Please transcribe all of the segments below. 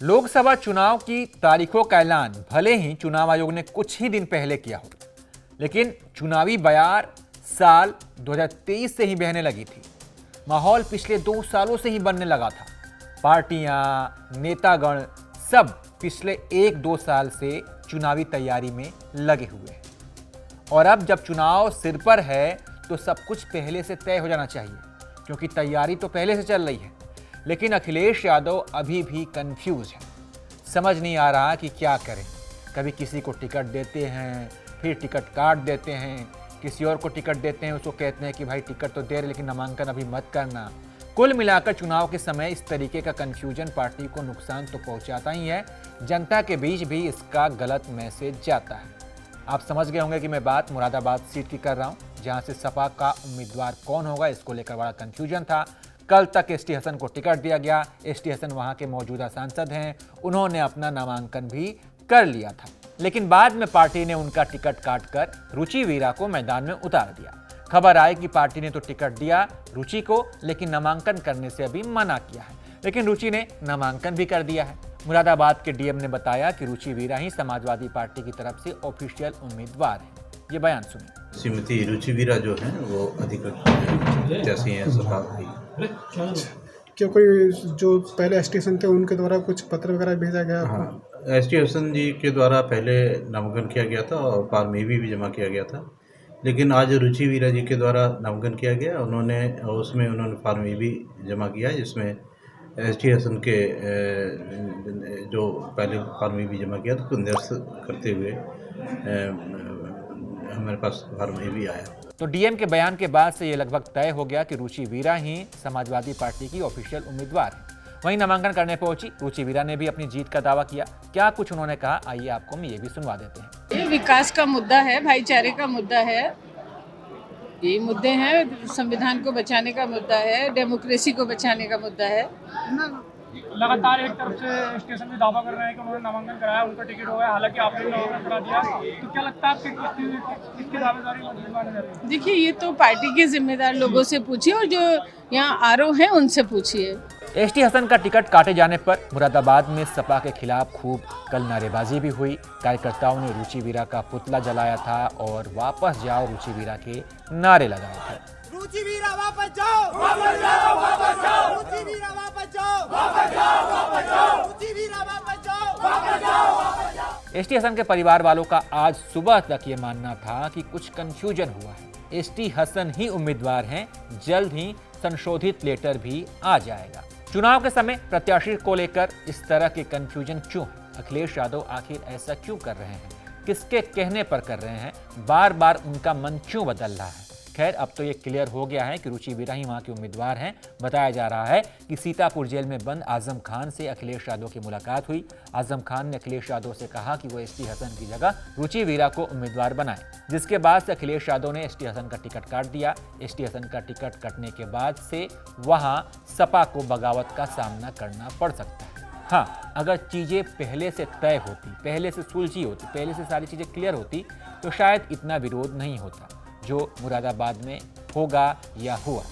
लोकसभा चुनाव की तारीखों का ऐलान भले ही चुनाव आयोग ने कुछ ही दिन पहले किया हो, लेकिन चुनावी बयार साल 2023 से ही बहने लगी थी। माहौल पिछले 2 सालों से ही बनने लगा था। पार्टियां, नेतागण सब पिछले 1-2 साल से चुनावी तैयारी में लगे हुए हैं। और अब जब चुनाव सिर पर है तो सब कुछ पहले से तय हो जाना चाहिए, क्योंकि तैयारी तो पहले से चल रही है। लेकिन अखिलेश यादव अभी भी कंफ्यूज है, समझ नहीं आ रहा कि क्या करें। कभी किसी को टिकट देते हैं, फिर टिकट काट देते हैं, किसी और को टिकट देते हैं, उसको कहते हैं कि भाई टिकट तो दे रहे लेकिन नामांकन अभी मत करना। कुल मिलाकर चुनाव के समय इस तरीके का कंफ्यूजन पार्टी को नुकसान तो पहुंचाता ही है, जनता के बीच भी इसका गलत मैसेज जाता है। आप समझ गए होंगे कि मैं बात मुरादाबाद सीट की कर रहा हूं, जहां से सपा का उम्मीदवार कौन होगा इसको लेकर बड़ा कंफ्यूजन था। कल तक एसटी हसन को टिकट दिया गया। एसटी हसन वहां के मौजूदा सांसद हैं, उन्होंने अपना नामांकन भी कर लिया था, लेकिन बाद में पार्टी ने उनका टिकट काटकर रुचि वीरा को मैदान में उतार दिया। खबर आई कि पार्टी ने तो टिकट दिया रुचि को, लेकिन नामांकन करने से अभी मना किया है। लेकिन रुचि ने नामांकन भी कर दिया है। मुरादाबाद के डीएम ने बताया कि रुचि वीरा ही समाजवादी पार्टी की तरफ से ऑफिशियल उम्मीदवार है। ये बयान सुनिए। श्रीमती रुचि वीरा जो है वो अधिकृत जैसी हैं सपा की। क्या कोई जो पहले स्टेशन थे उनके द्वारा कुछ पत्र वगैरह भेजा गया? हाँ, एसटी हसन जी के द्वारा पहले नामांकन किया गया था और फॉर्म भी जमा किया गया था, लेकिन आज रुचि वीरा जी के द्वारा नामांकन किया गया। उसमें उन्होंने फॉर्म भी जमा किया, जिसमें एसटी हसन के जो पहले फॉर्म भी जमा किया तो निरस्त करते हुए हमारे पास फॉर्म भी आया। तो डीएम के बयान के बाद से ये लगभग तय हो गया कि रुचि वीरा ही समाजवादी पार्टी की ऑफिशियल उम्मीदवार है। वहीं नामांकन करने पहुंची रुचि वीरा ने भी अपनी जीत का दावा किया। क्या कुछ उन्होंने कहा, आइए आपको हम ये भी सुनवा देते हैं। ये विकास का मुद्दा है, भाईचारे का मुद्दा है, ये मुद्दे हैं। संविधान को बचाने का मुद्दा है, डेमोक्रेसी को बचाने का मुद्दा है। लगातार एक तरफ से स्टेशन में दावा कर रहे हैं कि उन्होंने नामांकन कराया, उनका टिकट हो गया, हालांकि आपने नामांकन करा दिया। तो क्या लगता है आपकी किसकी दावेदारी मानी जा रही है? देखिए, ये तो पार्टी के जिम्मेदार लोगों से पूछिए और जो यहाँ आरओ हैं उनसे पूछिए। एसटी हसन का टिकट काटे जाने पर मुरादाबाद में सपा के खिलाफ खूब कल नारेबाजी भी हुई। कार्यकर्ताओं ने रुचि वीरा का पुतला जलाया था और वापस जाओ रुचि वीरा के नारे लगाए थे। रुचि वीरा वापस जाओ, वापस जाओ, वापस जाओ, रुचि वीरा वापस जाओ, वापस जाओ, वापस जाओ, रुचि वीरा वापस जाओ, वापस जाओ, वापस जाओ। एसटी हसन के परिवार वालों का आज सुबह तक ये मानना था कि कुछ कंफ्यूजन हुआ है, एसटी हसन ही उम्मीदवार हैं, जल्द ही संशोधित लेटर भी आ जाएगा। चुनाव के समय प्रत्याशी को लेकर इस तरह के कंफ्यूजन क्यों है? अखिलेश यादव आखिर ऐसा क्यों कर रहे हैं? किसके कहने पर कर रहे हैं? बार बार उनका मन क्यों बदल रहा है? खैर, अब तो ये क्लियर हो गया है कि रुचि वीरा ही वहाँ के उम्मीदवार हैं। बताया जा रहा है कि सीतापुर जेल में बंद आजम खान से अखिलेश यादव की मुलाकात हुई। आजम खान ने अखिलेश यादव से कहा कि वो एसटी हसन की जगह रुचि वीरा को उम्मीदवार बनाए, जिसके बाद से अखिलेश यादव ने एसटी हसन का टिकट काट दिया। एसटी हसन का टिकट कटने के बाद से वहाँ सपा को बगावत का सामना करना पड़ सकता है। हाँ, अगर चीज़ें पहले से तय होती, पहले से सुलझी होती, पहले से सारी चीज़ें क्लियर होती तो शायद इतना विरोध नहीं होता जो मुरादाबाद में होगा या हुआ।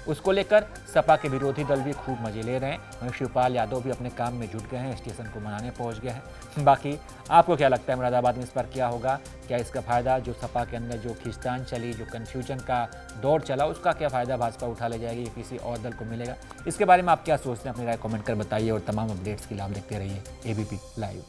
उसको लेकर सपा के विरोधी दल भी खूब मजे ले रहे हैं। वहीं शिवपाल यादव भी अपने काम में जुट गए हैं, एसटी हसन को मनाने पहुंच गए हैं। बाकी आपको क्या लगता है मुरादाबाद में इस पर क्या होगा? क्या इसका फ़ायदा, जो सपा के अंदर जो खींचतान चली, जो कन्फ्यूजन का दौर चला, उसका क्या फ़ायदा भाजपा उठा ले जाएगी या किसी और दल को मिलेगा? इसके बारे में आप क्या सोचते हैं? अपनी राय कमेंट कर बताइए और तमाम अपडेट्स के लिए आप देखते रहिए एबीपी लाइव।